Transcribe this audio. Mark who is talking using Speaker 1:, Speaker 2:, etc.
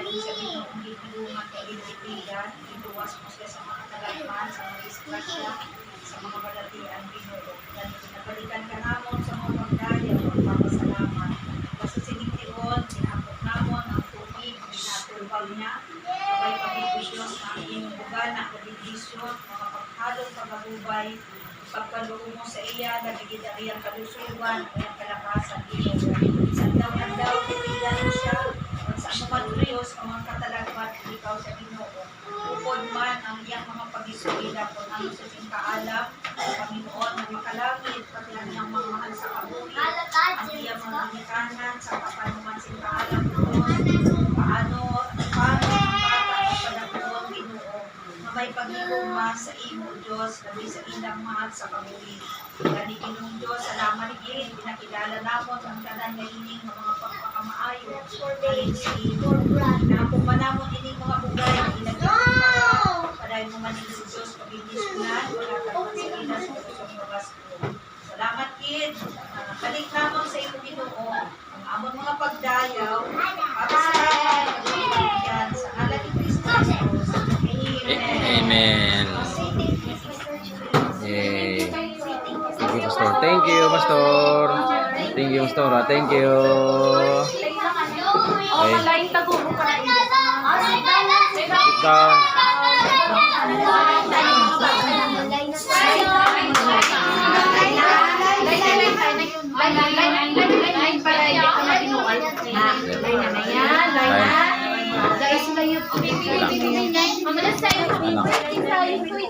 Speaker 1: Dahil sa Ginoong gitulungan kay Ilipilian, iluwas mo siya sa mga talagman, sa mga disgrasya, sa mga balatian, Ginoo. Dahil pinabalikan ka namon sa mga pagdaya, magpapasalamat. Basta sinigtiron, sinapot namon ang tubig, pinatulbag niya, sabay pag-ibisyon na ang inyong bugan, ang pag-ibisyon, mga paghalong pag-abubay, pagkaluo mo sa iya, nabigid ang iyang kalusugan, ang iyang kalakasan, Ginoo. Isang daw, titigan mo siya, sa anuman Diyos, ang mga katalagmat, ikaw sa Ginoo. Upod man ang iyang mga pag-isuila kung ano sa siyang kaalam, Panginoon, na makalangit, pati ang iyang mga mahal sa kabuhi, ang iyang mga ginikanan, sa kapanuman siyang kaalam, paano ang bata magpadakuan, Ginoo, na may pag-iuma sa imo, Diyos, labi sa ilang mahal sa kabuhi. Gani Ginoong Diyos, salamat gid, pinakilala namon ang tanan nga ining mga pagpakamaayo. Alin si Nakuha namon ining mga bugay, ilagay padayon mo man si Diyos, pag-ibisunan, wala ka man sa ila sa kusong mabasko. Salamat gid, balik namon sa imo Ginoo, ang amon mga pagdayaw, para sa pagpapagyan, sa ngalan ni Kristo Jesus. Amen.
Speaker 2: Amen. Yay. Thank you, Pastor. Thank you, Pastor. Thank you, Pastor. Thank you. Okay. Sit down. Anak.